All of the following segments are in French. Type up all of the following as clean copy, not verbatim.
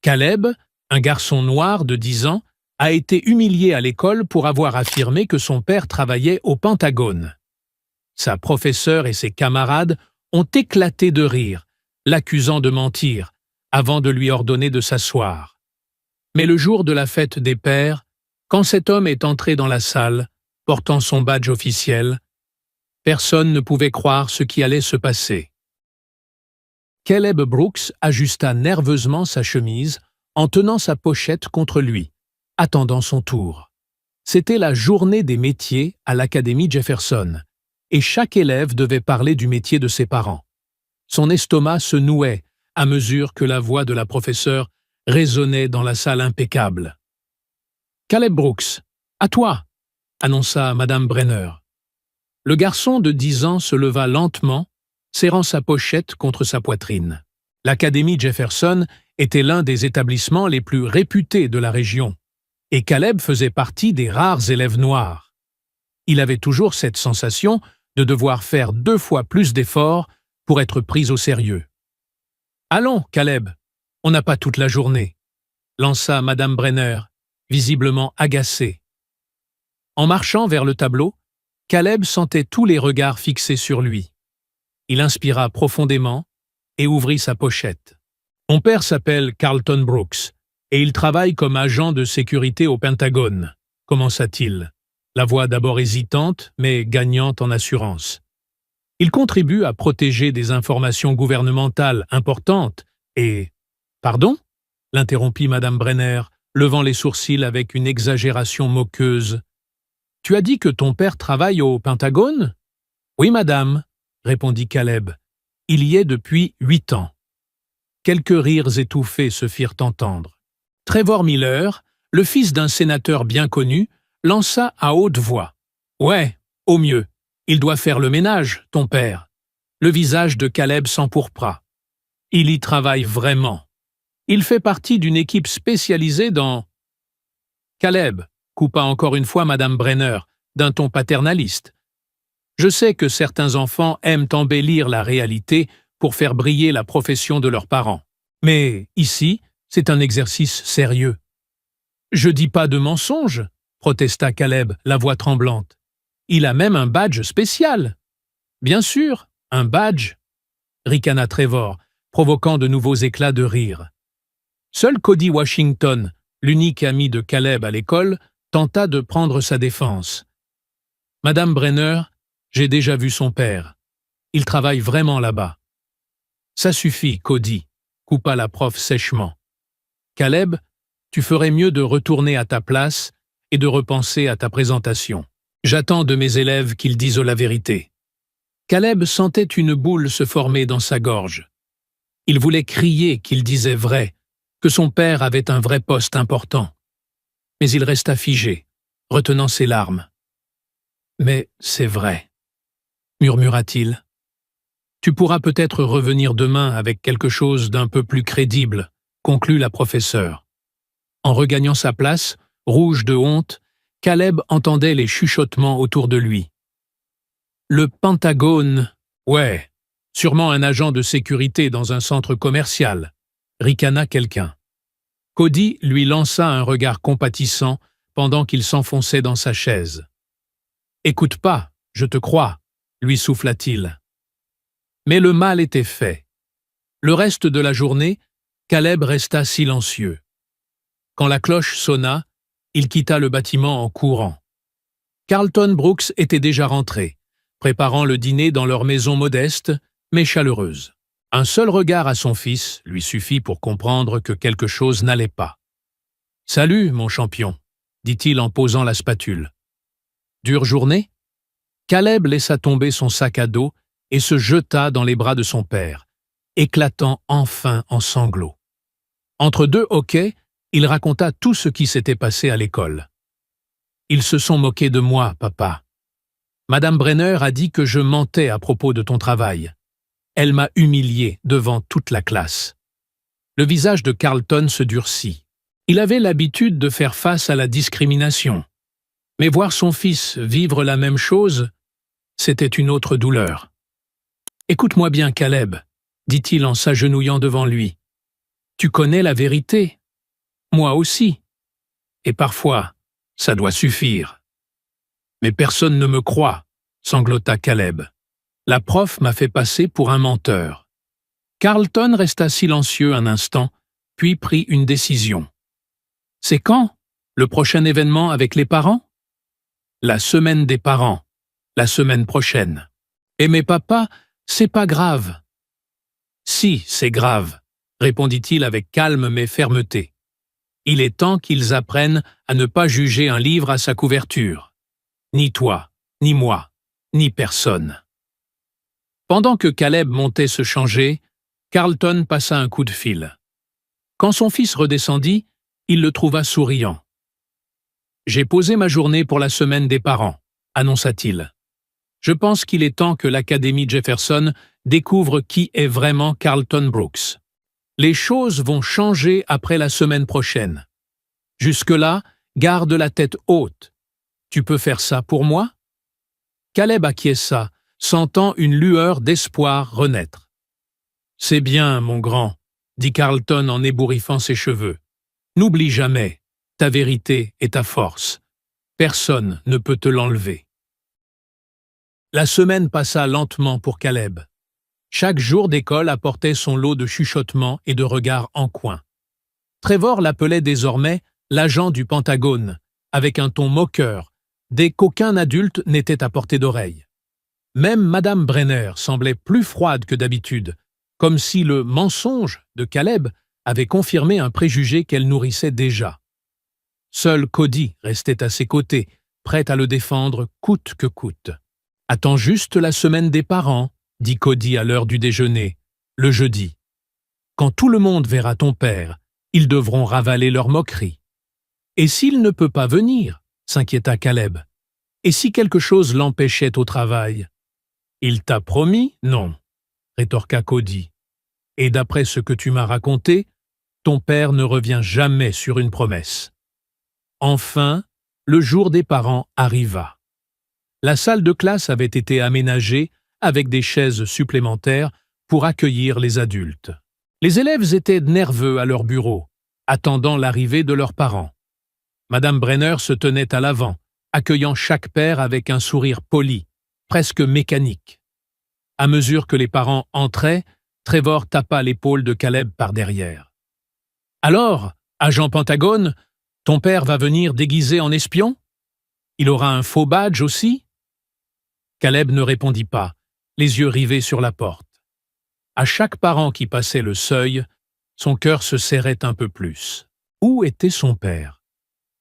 Caleb, un garçon noir de 10 ans, a été humilié à l'école pour avoir affirmé que son père travaillait au Pentagone. Sa professeure et ses camarades ont éclaté de rire, l'accusant de mentir, avant de lui ordonner de s'asseoir. Mais le jour de la fête des pères, quand cet homme est entré dans la salle, portant son badge officiel, personne ne pouvait croire ce qui allait se passer. Caleb Brooks ajusta nerveusement sa chemise en tenant sa pochette contre lui, attendant son tour. C'était la journée des métiers à l'Académie Jefferson, et chaque élève devait parler du métier de ses parents. Son estomac se nouait à mesure que la voix de la professeure résonnait dans la salle impeccable. « Caleb Brooks, à toi !» annonça Madame Brenner. Le garçon de 10 ans se leva lentement, serrant sa pochette contre sa poitrine. L'Académie Jefferson était l'un des établissements les plus réputés de la région, et Caleb faisait partie des rares élèves noirs. Il avait toujours cette sensation de devoir faire 2 fois plus d'efforts pour être pris au sérieux. « Allons, Caleb, on n'a pas toute la journée », lança Madame Brenner, visiblement agacée. En marchant vers le tableau, Caleb sentait tous les regards fixés sur lui. Il inspira profondément et ouvrit sa pochette. « Mon père s'appelle Carlton Brooks et il travaille comme agent de sécurité au Pentagone », commença-t-il, la voix d'abord hésitante mais gagnante en assurance. « Il contribue à protéger des informations gouvernementales importantes et… »« Pardon ?» l'interrompit Madame Brenner, levant les sourcils avec une exagération moqueuse. « Tu as dit que ton père travaille au Pentagone ?»« Oui, madame, » répondit Caleb. « Il y est depuis 8 ans. » Quelques rires étouffés se firent entendre. Trevor Miller, le fils d'un sénateur bien connu, lança à haute voix. « Ouais, au mieux. Il doit faire le ménage, ton père. » Le visage de Caleb s'empourpra. « Il y travaille vraiment. Il fait partie d'une équipe spécialisée dans… » Caleb, coupa encore une fois Madame Brenner, d'un ton paternaliste. Je sais que certains enfants aiment embellir la réalité pour faire briller la profession de leurs parents. Mais ici, c'est un exercice sérieux. « Je dis pas de mensonge », protesta Caleb, la voix tremblante. « Il a même un badge spécial. »« Bien sûr, un badge », ricana Trevor, provoquant de nouveaux éclats de rire. Seul Cody Washington, l'unique ami de Caleb à l'école, tenta de prendre sa défense. « Madame Brenner, j'ai déjà vu son père. Il travaille vraiment là-bas. »« Ça suffit, Cody, » coupa la prof sèchement. « Caleb, tu ferais mieux de retourner à ta place et de repenser à ta présentation. J'attends de mes élèves qu'ils disent la vérité. » Caleb sentait une boule se former dans sa gorge. Il voulait crier qu'il disait vrai, que son père avait un vrai poste important. Mais il resta figé, retenant ses larmes. « Mais c'est vrai, » murmura-t-il. « Tu pourras peut-être revenir demain avec quelque chose d'un peu plus crédible, » conclut la professeure. En regagnant sa place, rouge de honte, Caleb entendait les chuchotements autour de lui. « Le Pentagone, ouais, sûrement un agent de sécurité dans un centre commercial », ricana quelqu'un. Cody lui lança un regard compatissant pendant qu'il s'enfonçait dans sa chaise. « Écoute pas, je te crois », lui souffla-t-il. Mais le mal était fait. Le reste de la journée, Caleb resta silencieux. Quand la cloche sonna, il quitta le bâtiment en courant. Carlton Brooks était déjà rentré, préparant le dîner dans leur maison modeste, mais chaleureuse. Un seul regard à son fils lui suffit pour comprendre que quelque chose n'allait pas. « Salut, mon champion », dit-il en posant la spatule. « Dure journée ?» Caleb laissa tomber son sac à dos et se jeta dans les bras de son père, éclatant enfin en sanglots. Entre 2 hoquets, il raconta tout ce qui s'était passé à l'école. « Ils se sont moqués de moi, papa. Madame Brenner a dit que je mentais à propos de ton travail. Elle m'a humilié devant toute la classe. » Le visage de Carlton se durcit. Il avait l'habitude de faire face à la discrimination. Mais voir son fils vivre la même chose, c'était une autre douleur. « Écoute-moi bien, Caleb, » dit-il en s'agenouillant devant lui. « Tu connais la vérité, Moi aussi. Et parfois, ça doit suffire. Mais personne ne me croit, sanglota Caleb. La prof m'a fait passer pour un menteur. Carlton resta silencieux un instant, puis prit une décision. C'est quand, le prochain événement avec les parents? La semaine des parents, la semaine prochaine. Et mais papa, c'est pas grave. Si, c'est grave, répondit-il avec calme mais fermeté. Il est temps qu'ils apprennent à ne pas juger un livre à sa couverture. Ni toi, ni moi, ni personne. Pendant que Caleb montait se changer, Carlton passa un coup de fil. Quand son fils redescendit, il le trouva souriant. « J'ai posé ma journée pour la semaine des parents », annonça-t-il. « Je pense qu'il est temps que l'Académie Jefferson découvre qui est vraiment Carlton Brooks. Les choses vont changer après la semaine prochaine. Jusque-là, garde la tête haute. Tu peux faire ça pour moi ?» Caleb acquiesça, sentant une lueur d'espoir renaître. « C'est bien, mon grand, » dit Carlton en ébouriffant ses cheveux. « N'oublie jamais, ta vérité est ta force. Personne ne peut te l'enlever. » La semaine passa lentement pour Caleb. Chaque jour d'école apportait son lot de chuchotements et de regards en coin. Trevor l'appelait désormais l'agent du Pentagone, avec un ton moqueur, dès qu'aucun adulte n'était à portée d'oreille. Même Madame Brenner semblait plus froide que d'habitude, comme si le mensonge de Caleb avait confirmé un préjugé qu'elle nourrissait déjà. Seul Cody restait à ses côtés, prêt à le défendre coûte que coûte. « Attends juste la semaine des parents », dit Cody à l'heure du déjeuner, le jeudi. « Quand tout le monde verra ton père, ils devront ravaler leur moquerie. »« Et s'il ne peut pas venir ?» s'inquiéta Caleb. « Et si quelque chose l'empêchait au travail ?»« Il t'a promis, non ?» rétorqua Cody. « Et d'après ce que tu m'as raconté, ton père ne revient jamais sur une promesse. » Enfin, le jour des parents arriva. La salle de classe avait été aménagée avec des chaises supplémentaires pour accueillir les adultes. Les élèves étaient nerveux à leur bureau, attendant l'arrivée de leurs parents. Madame Brenner se tenait à l'avant, accueillant chaque père avec un sourire poli, presque mécanique. À mesure que les parents entraient, Trevor tapa l'épaule de Caleb par derrière. « Alors, agent Pentagone, ton père va venir déguisé en espion? Il aura un faux badge aussi ?» Caleb ne répondit pas, les yeux rivés sur la porte. À chaque parent qui passait le seuil, son cœur se serrait un peu plus. Où était son père?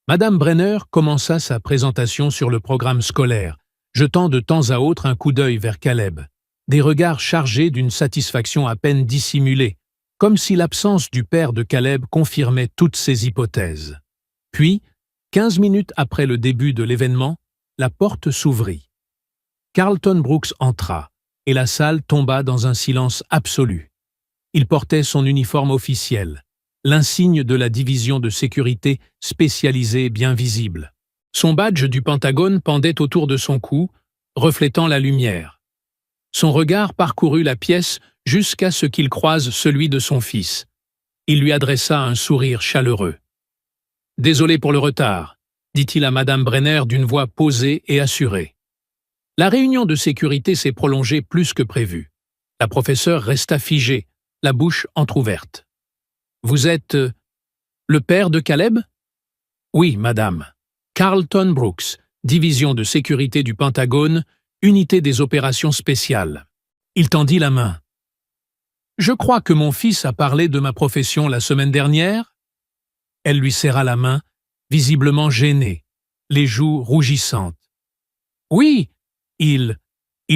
Madame Brenner commença sa présentation sur le programme scolaire, jetant de temps à autre un coup d'œil vers Caleb, des regards chargés d'une satisfaction à peine dissimulée, comme si l'absence du père de Caleb confirmait toutes ses hypothèses. Puis, 15 minutes après le début de l'événement, la porte s'ouvrit. Carlton Brooks entra, et la salle tomba dans un silence absolu. Il portait son uniforme officiel, l'insigne de la division de sécurité spécialisée bien visible. Son badge du Pentagone pendait autour de son cou, reflétant la lumière. Son regard parcourut la pièce jusqu'à ce qu'il croise celui de son fils. Il lui adressa un sourire chaleureux. « Désolé pour le retard », dit-il à Madame Brenner d'une voix posée et assurée. La réunion de sécurité s'est prolongée plus que prévu. La professeure resta figée, la bouche entr'ouverte. « Vous êtes le père de Caleb ?»« Oui, madame. Carlton Brooks, division de sécurité du Pentagone, unité des opérations spéciales. » Il tendit la main. « Je crois que mon fils a parlé de ma profession la semaine dernière ?» Elle lui serra la main, visiblement gênée, les joues rougissantes. « Oui, il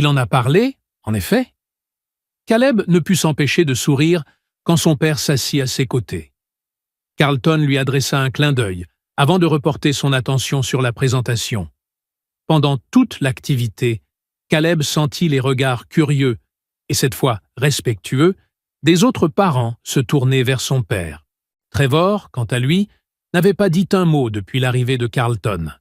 en a parlé, en effet. » Caleb ne put s'empêcher de sourire quand son père s'assit à ses côtés. Carlton lui adressa un clin d'œil avant de reporter son attention sur la présentation. Pendant toute l'activité, Caleb sentit les regards curieux, et cette fois respectueux, des autres parents se tourner vers son père. Trevor, quant à lui, n'avait pas dit un mot depuis l'arrivée de Carlton.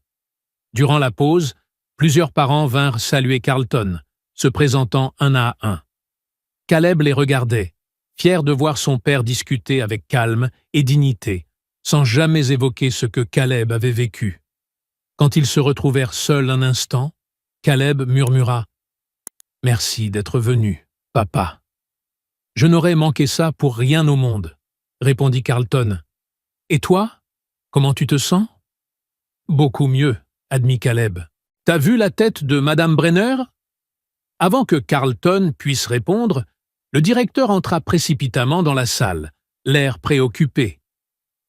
Durant la pause, plusieurs parents vinrent saluer Carlton, se présentant un à un. Caleb les regardait, fier de voir son père discuter avec calme et dignité, sans jamais évoquer ce que Caleb avait vécu. Quand ils se retrouvèrent seuls un instant, Caleb murmura « Merci d'être venu, papa. »« Je n'aurais manqué ça pour rien au monde, » répondit Carlton. « Et toi, comment tu te sens ?»« Beaucoup mieux, » admit Caleb. « T'as vu la tête de Madame Brenner ?» Avant que Carlton puisse répondre, le directeur entra précipitamment dans la salle, l'air préoccupé.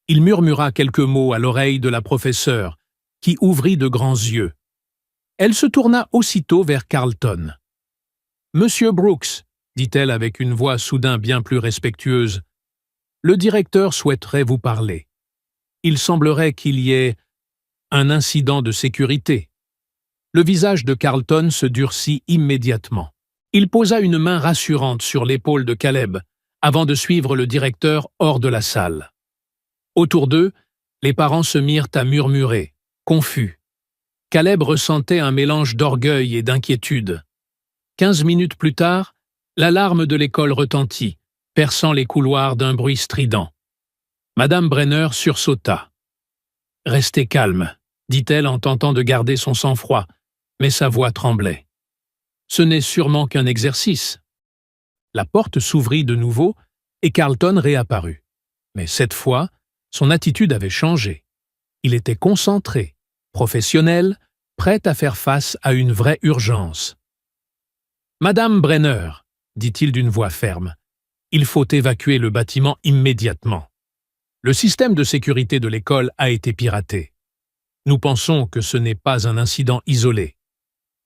Il murmura quelques mots à l'oreille de la professeure, qui ouvrit de grands yeux. Elle se tourna aussitôt vers Carlton. « Monsieur Brooks, » dit-elle avec une voix soudain bien plus respectueuse, « le directeur souhaiterait vous parler. Il semblerait qu'il y ait un incident de sécurité. » Le visage de Carlton se durcit immédiatement. Il posa une main rassurante sur l'épaule de Caleb, avant de suivre le directeur hors de la salle. Autour d'eux, les parents se mirent à murmurer, confus. Caleb ressentait un mélange d'orgueil et d'inquiétude. 15 minutes plus tard, l'alarme de l'école retentit, perçant les couloirs d'un bruit strident. Madame Brenner sursauta. « Restez calme, » dit-elle en tentant de garder son sang-froid, mais sa voix tremblait. « Ce n'est sûrement qu'un exercice. » La porte s'ouvrit de nouveau et Carlton réapparut. Mais cette fois, son attitude avait changé. Il était concentré, professionnel, prêt à faire face à une vraie urgence. « Madame Brenner, » dit-il d'une voix ferme, « il faut évacuer le bâtiment immédiatement. Le système de sécurité de l'école a été piraté. Nous pensons que ce n'est pas un incident isolé. »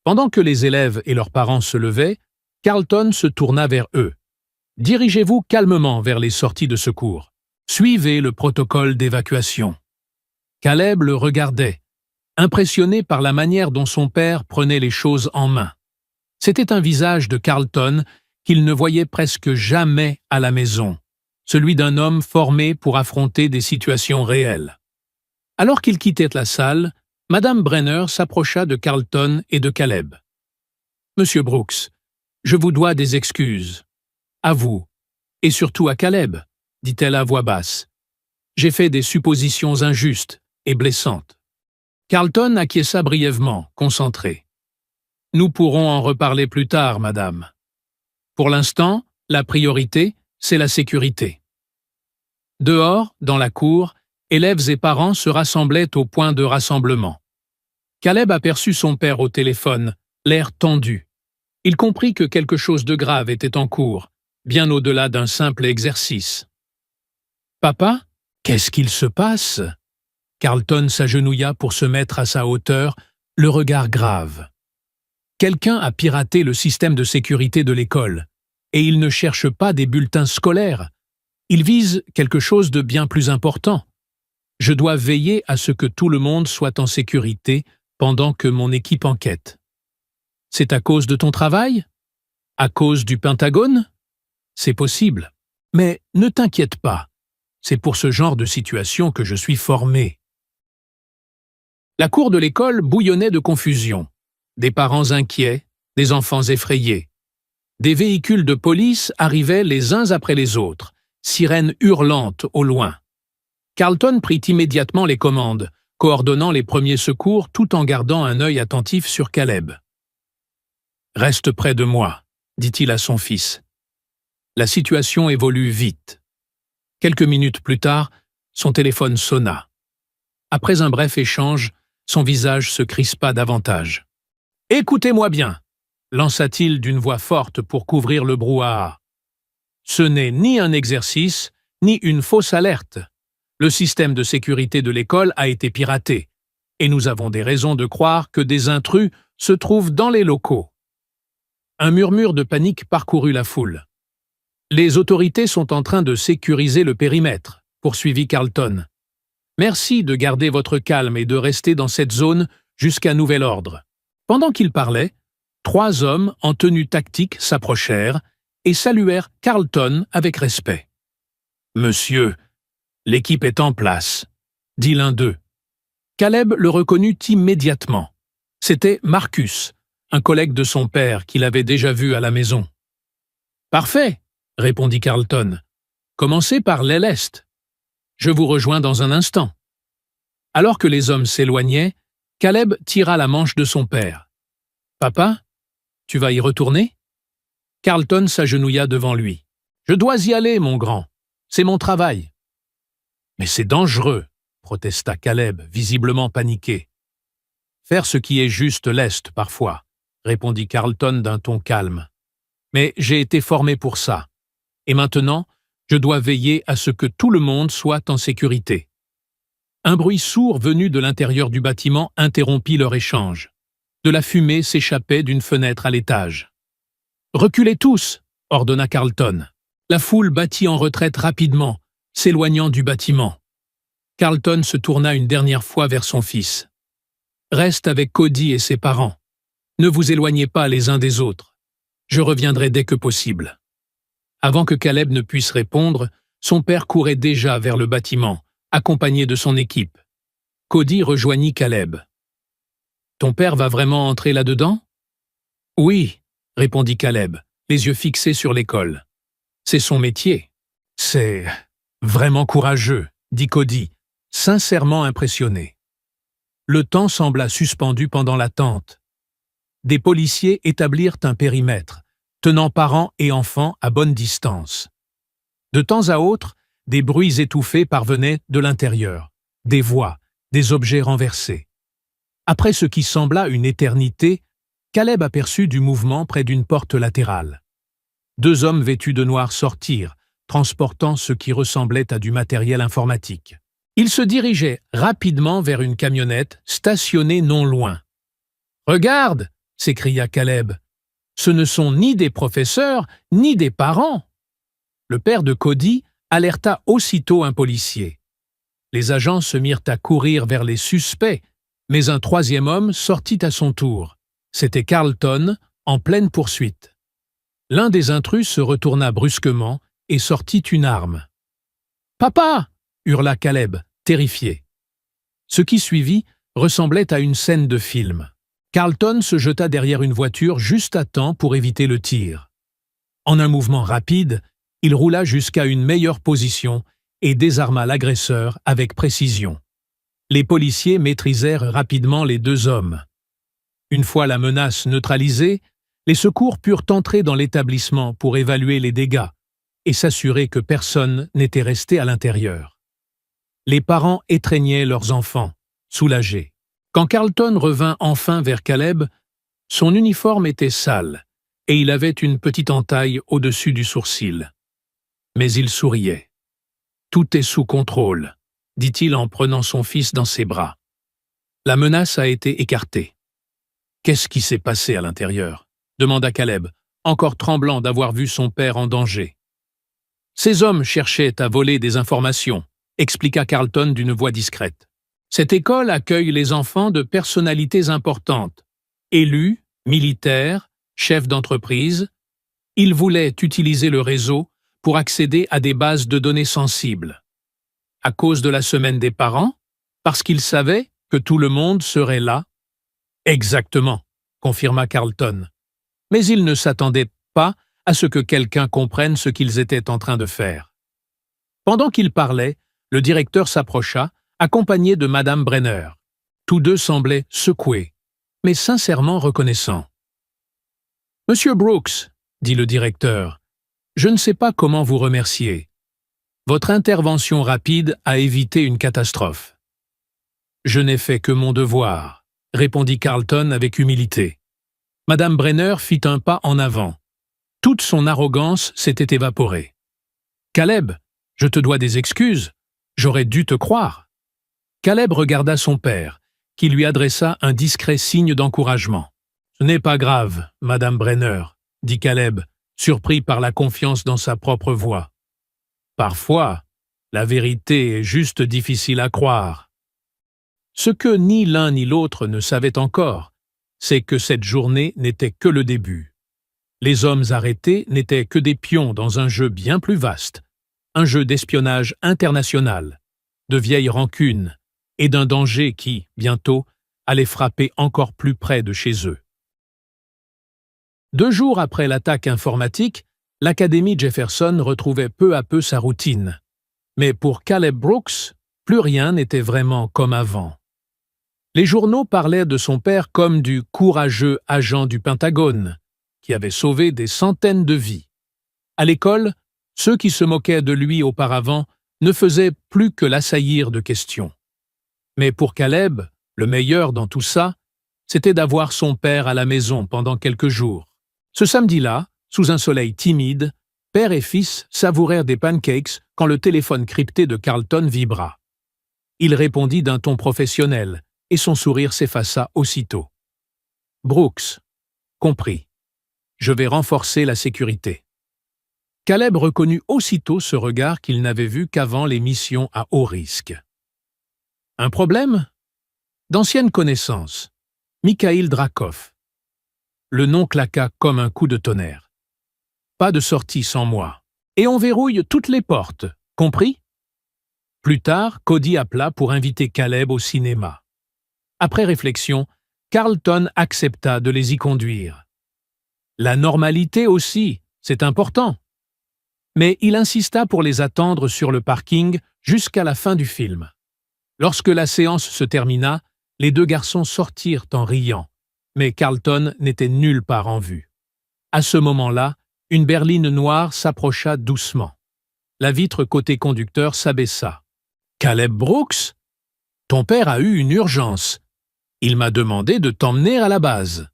Pendant que les élèves et leurs parents se levaient, Carlton se tourna vers eux. « Dirigez-vous calmement vers les sorties de secours. Suivez le protocole d'évacuation. » Caleb le regardait, impressionné par la manière dont son père prenait les choses en main. C'était un visage de Carlton qu'il ne voyait presque jamais à la maison, celui d'un homme formé pour affronter des situations réelles. Alors qu'il quittait la salle, Madame Brenner s'approcha de Carlton et de Caleb. « Monsieur Brooks, je vous dois des excuses. À vous, et surtout à Caleb, » dit-elle à voix basse. « J'ai fait des suppositions injustes et blessantes. » Carlton acquiesça brièvement, concentré. « Nous pourrons en reparler plus tard, madame. Pour l'instant, la priorité, c'est la sécurité. » Dehors, dans la cour, élèves et parents se rassemblaient au point de rassemblement. Caleb aperçut son père au téléphone, l'air tendu. Il comprit que quelque chose de grave était en cours, bien au-delà d'un simple exercice. « Papa, qu'est-ce qu'il se passe ?» Carlton s'agenouilla pour se mettre à sa hauteur, le regard grave. Quelqu'un a piraté le système de sécurité de l'école, et il ne cherche pas des bulletins scolaires. Il vise quelque chose de bien plus important. Je dois veiller à ce que tout le monde soit en sécurité pendant que mon équipe enquête. C'est à cause de ton travail? À cause du Pentagone? C'est possible. Mais ne t'inquiète pas. C'est pour ce genre de situation que je suis formé. La cour de l'école bouillonnait de confusion. Des parents inquiets, des enfants effrayés. Des véhicules de police arrivaient les uns après les autres, sirènes hurlantes au loin. Carlton prit immédiatement les commandes, coordonnant les premiers secours tout en gardant un œil attentif sur Caleb. « Reste près de moi, » dit-il à son fils. La situation évolue vite. Quelques minutes plus tard, son téléphone sonna. Après un bref échange, son visage se crispa davantage. « Écoutez-moi bien !» lança-t-il d'une voix forte pour couvrir le brouhaha. « Ce n'est ni un exercice, ni une fausse alerte. Le système de sécurité de l'école a été piraté, et nous avons des raisons de croire que des intrus se trouvent dans les locaux. » Un murmure de panique parcourut la foule. « Les autorités sont en train de sécuriser le périmètre, » poursuivit Carlton. « Merci de garder votre calme et de rester dans cette zone jusqu'à nouvel ordre. » Pendant qu'il parlait, 3 hommes en tenue tactique s'approchèrent et saluèrent Carlton avec respect. « Monsieur, l'équipe est en place, » dit l'un d'eux. Caleb le reconnut immédiatement. C'était Marcus, un collègue de son père qu'il avait déjà vu à la maison. « Parfait, » répondit Carlton. « Commencez par l'aile est. » Je vous rejoins dans un instant. Alors que les hommes s'éloignaient, Caleb tira la manche de son père. « Papa, tu vas y retourner ?» Carlton s'agenouilla devant lui. « Je dois y aller, mon grand. C'est mon travail. »« Mais c'est dangereux, » protesta Caleb, visiblement paniqué. « Faire ce qui est juste leste, parfois, » répondit Carlton d'un ton calme. « Mais j'ai été formé pour ça. Et maintenant, je dois veiller à ce que tout le monde soit en sécurité. » Un bruit sourd venu de l'intérieur du bâtiment interrompit leur échange. De la fumée s'échappait d'une fenêtre à l'étage. « Reculez tous !» ordonna Carlton. La foule battit en retraite rapidement, s'éloignant du bâtiment. Carlton se tourna une dernière fois vers son fils. « Reste avec Cody et ses parents. Ne vous éloignez pas les uns des autres. Je reviendrai dès que possible. » Avant que Caleb ne puisse répondre, son père courait déjà vers le bâtiment, accompagné de son équipe. Cody rejoignit Caleb. « Ton père va vraiment entrer là-dedans ?»« Oui, » répondit Caleb, les yeux fixés sur l'école. « C'est son métier. »« C'est vraiment courageux, » dit Cody, sincèrement impressionné. Le temps sembla suspendu pendant l'attente. Des policiers établirent un périmètre, tenant parents et enfants à bonne distance. De temps à autre, des bruits étouffés parvenaient de l'intérieur, des voix, des objets renversés. Après ce qui sembla une éternité, Caleb aperçut du mouvement près d'une porte latérale. 2 hommes vêtus de noir sortirent, transportant ce qui ressemblait à du matériel informatique. Ils se dirigeaient rapidement vers une camionnette stationnée non loin. « Regarde !» s'écria Caleb. « Ce ne sont ni des professeurs, ni des parents !» Le père de Cody alerta aussitôt un policier. Les agents se mirent à courir vers les suspects, mais un 3e homme sortit à son tour. C'était Carlton, en pleine poursuite. L'un des intrus se retourna brusquement et sortit une arme. « Papa !» hurla Caleb, terrifié. Ce qui suivit ressemblait à une scène de film. Carlton se jeta derrière une voiture juste à temps pour éviter le tir. En un mouvement rapide, il roula jusqu'à une meilleure position et désarma l'agresseur avec précision. Les policiers maîtrisèrent rapidement les 2 hommes. Une fois la menace neutralisée, les secours purent entrer dans l'établissement pour évaluer les dégâts et s'assurer que personne n'était resté à l'intérieur. Les parents étreignaient leurs enfants, soulagés. Quand Carlton revint enfin vers Caleb, son uniforme était sale et il avait une petite entaille au-dessus du sourcil. Mais il souriait. « Tout est sous contrôle », dit-il en prenant son fils dans ses bras. La menace a été écartée. « Qu'est-ce qui s'est passé à l'intérieur ?» demanda Caleb, encore tremblant d'avoir vu son père en danger. « Ces hommes cherchaient à voler des informations », expliqua Carlton d'une voix discrète. « Cette école accueille les enfants de personnalités importantes, élus, militaires, chefs d'entreprise. Ils voulaient utiliser le réseau pour accéder à des bases de données sensibles. À cause de la semaine des parents, parce qu'ils savaient que tout le monde serait là. »« Exactement, » confirma Carlton. Mais ils ne s'attendaient pas à ce que quelqu'un comprenne ce qu'ils étaient en train de faire. Pendant qu'ils parlaient, le directeur s'approcha, accompagné de Madame Brenner. Tous 2 semblaient secoués, mais sincèrement reconnaissants. « Monsieur Brooks, » dit le directeur, « je ne sais pas comment vous remercier. Votre intervention rapide a évité une catastrophe. »« Je n'ai fait que mon devoir, » répondit Carlton avec humilité. Madame Brenner fit un pas en avant. Toute son arrogance s'était évaporée. « Caleb, je te dois des excuses. J'aurais dû te croire. » Caleb regarda son père, qui lui adressa un discret signe d'encouragement. « Ce n'est pas grave, Madame Brenner, » dit Caleb, surpris par la confiance dans sa propre voix. « Parfois, la vérité est juste difficile à croire. » Ce que ni l'un ni l'autre ne savaient encore, c'est que cette journée n'était que le début. Les hommes arrêtés n'étaient que des pions dans un jeu bien plus vaste, un jeu d'espionnage international, de vieilles rancunes et d'un danger qui, bientôt, allait frapper encore plus près de chez eux. 2 jours après l'attaque informatique, l'Académie Jefferson retrouvait peu à peu sa routine. Mais pour Caleb Brooks, plus rien n'était vraiment comme avant. Les journaux parlaient de son père comme du courageux agent du Pentagone, qui avait sauvé des centaines de vies. À l'école, ceux qui se moquaient de lui auparavant ne faisaient plus que l'assaillir de questions. Mais pour Caleb, le meilleur dans tout ça, c'était d'avoir son père à la maison pendant quelques jours. Ce samedi-là, sous un soleil timide, père et fils savourèrent des pancakes quand le téléphone crypté de Carlton vibra. Il répondit d'un ton professionnel, et son sourire s'effaça aussitôt. « Brooks, compris. Je vais renforcer la sécurité. » Caleb reconnut aussitôt ce regard qu'il n'avait vu qu'avant les missions à haut risque. Un problème? D'anciennes connaissances. Mikhail Drakov. Le nom claqua comme un coup de tonnerre. Pas de sortie sans moi. Et on verrouille toutes les portes, compris? Plus tard, Cody appela pour inviter Caleb au cinéma. Après réflexion, Carlton accepta de les y conduire. La normalité aussi, c'est important. Mais il insista pour les attendre sur le parking jusqu'à la fin du film. Lorsque la séance se termina, les deux garçons sortirent en riant, mais Carlton n'était nulle part en vue. À ce moment-là, une berline noire s'approcha doucement. La vitre côté conducteur s'abaissa. « Caleb Brooks, ton père a eu une urgence. Il m'a demandé de t'emmener à la base. »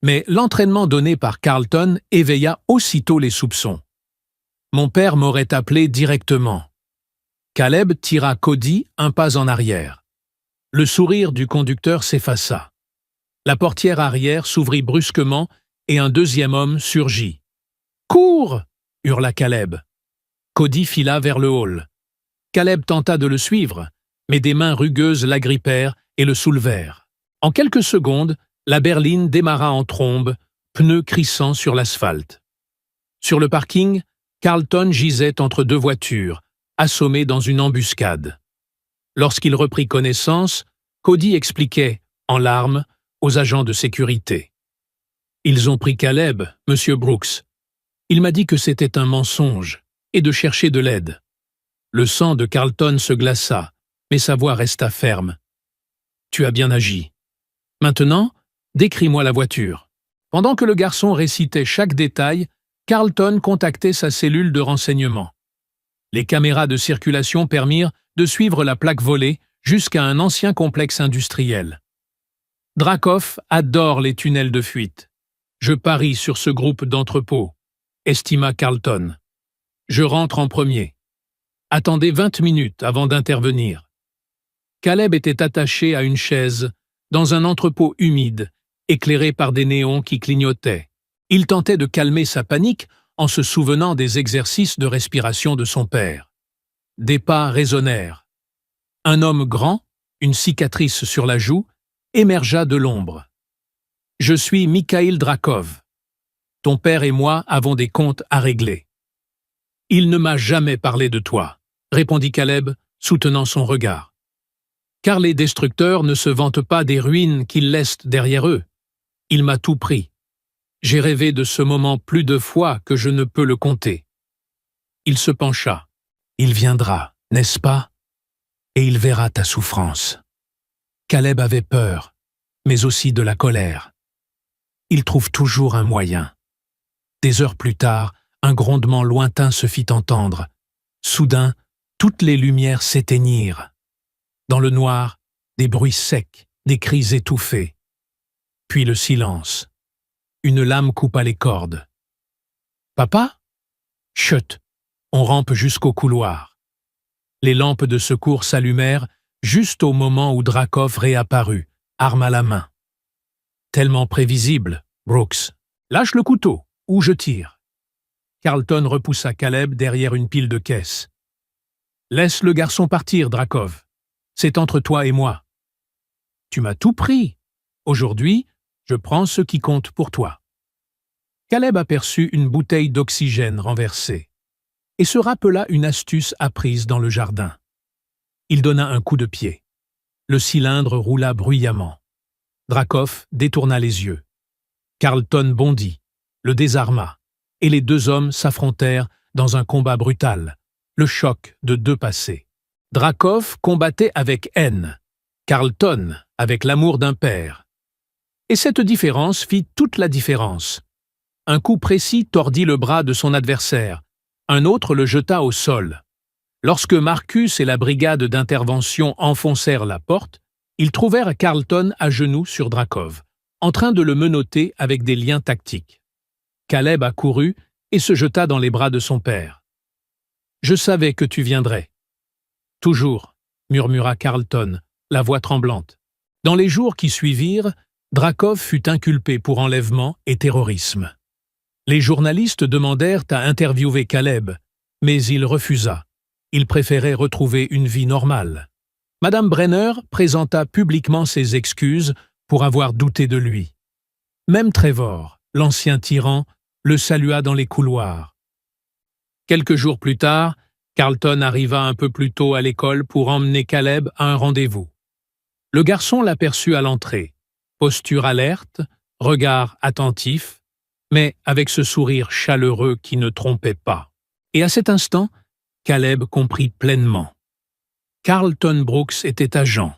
Mais l'entraînement donné par Carlton éveilla aussitôt les soupçons. « Mon père m'aurait appelé directement. » Caleb tira Cody un pas en arrière. Le sourire du conducteur s'effaça. La portière arrière s'ouvrit brusquement et un deuxième homme surgit. « Cours !» hurla Caleb. Cody fila vers le hall. Caleb tenta de le suivre, mais des mains rugueuses l'agrippèrent et le soulevèrent. En quelques secondes, la berline démarra en trombe, pneus crissant sur l'asphalte. Sur le parking, Carlton gisait entre deux voitures, assommé dans une embuscade. Lorsqu'il reprit connaissance, Cody expliquait, en larmes, aux agents de sécurité. « Ils ont pris Caleb, Monsieur Brooks. Il m'a dit que c'était un mensonge et de chercher de l'aide. » Le sang de Carlton se glaça, mais sa voix resta ferme. « Tu as bien agi. Maintenant, décris-moi la voiture. » Pendant que le garçon récitait chaque détail, Carlton contactait sa cellule de renseignement. Les caméras de circulation permirent de suivre la plaque volée jusqu'à un ancien complexe industriel. « Drakov adore les tunnels de fuite. Je parie sur ce groupe d'entrepôts, » estima Carlton. « Je rentre en premier. Attendez 20 minutes avant d'intervenir. » Caleb était attaché à une chaise, dans un entrepôt humide, éclairé par des néons qui clignotaient. Il tentait de calmer sa panique en se souvenant des exercices de respiration de son père. Des pas résonnèrent. Un homme grand, une cicatrice sur la joue, émergea de l'ombre. « Je suis Mikhail Drakov. Ton père et moi avons des comptes à régler. »« Il ne m'a jamais parlé de toi, » répondit Caleb, soutenant son regard. « Car les destructeurs ne se vantent pas des ruines qu'ils laissent derrière eux. Il m'a tout pris. J'ai rêvé de ce moment plus de fois que je ne peux le compter. » Il se pencha. « Il viendra, n'est-ce pas? Et il verra ta souffrance. » Caleb avait peur, mais aussi de la colère. Il trouve toujours un moyen. Des heures plus tard, un grondement lointain se fit entendre. Soudain, toutes les lumières s'éteignirent. Dans le noir, des bruits secs, des cris étouffés. Puis le silence. Une lame coupa les cordes. « Papa ? » ?»« Chut, on rampe jusqu'au couloir. » Les lampes de secours s'allumèrent juste au moment où Drakov réapparut, arme à la main. « Tellement prévisible, Brooks. Lâche le couteau, ou je tire. » Carlton repoussa Caleb derrière une pile de caisses. « Laisse le garçon partir, Drakov. C'est entre toi et moi. »« Tu m'as tout pris. Aujourd'hui, je prends ce qui compte pour toi. » Caleb aperçut une bouteille d'oxygène renversée et se rappela une astuce apprise dans le jardin. Il donna un coup de pied. Le cylindre roula bruyamment. Drakov détourna les yeux. Carlton bondit, le désarma, et les deux hommes s'affrontèrent dans un combat brutal, le choc de deux passés. Drakov combattait avec haine, Carlton avec l'amour d'un père. Et cette différence fit toute la différence. Un coup précis tordit le bras de son adversaire, un autre le jeta au sol. Lorsque Marcus et la brigade d'intervention enfoncèrent la porte, ils trouvèrent Carlton à genoux sur Drakov, en train de le menotter avec des liens tactiques. Caleb accourut et se jeta dans les bras de son père. « Je savais que tu viendrais. »« Toujours, » murmura Carlton, la voix tremblante. Dans les jours qui suivirent, Drakov fut inculpé pour enlèvement et terrorisme. Les journalistes demandèrent à interviewer Caleb, mais il refusa. Il préférait retrouver une vie normale. Madame Brenner présenta publiquement ses excuses pour avoir douté de lui. Même Trevor, l'ancien tyran, le salua dans les couloirs. Quelques jours plus tard, Carlton arriva un peu plus tôt à l'école pour emmener Caleb à un rendez-vous. Le garçon l'aperçut à l'entrée, posture alerte, regard attentif, mais avec ce sourire chaleureux qui ne trompait pas. Et à cet instant, Caleb comprit pleinement. Carlton Brooks était agent,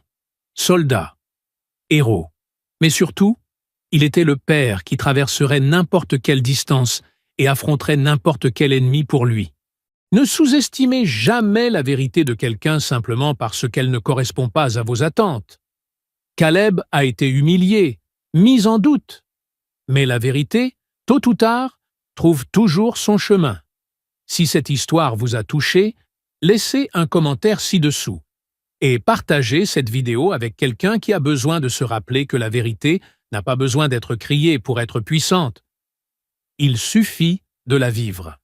soldat, héros, mais surtout, il était le père qui traverserait n'importe quelle distance et affronterait n'importe quel ennemi pour lui. Ne sous-estimez jamais la vérité de quelqu'un simplement parce qu'elle ne correspond pas à vos attentes. Caleb a été humilié, mis en doute, mais la vérité, tôt ou tard, trouve toujours son chemin. Si cette histoire vous a touché, laissez un commentaire ci-dessous et partagez cette vidéo avec quelqu'un qui a besoin de se rappeler que la vérité n'a pas besoin d'être criée pour être puissante. Il suffit de la vivre.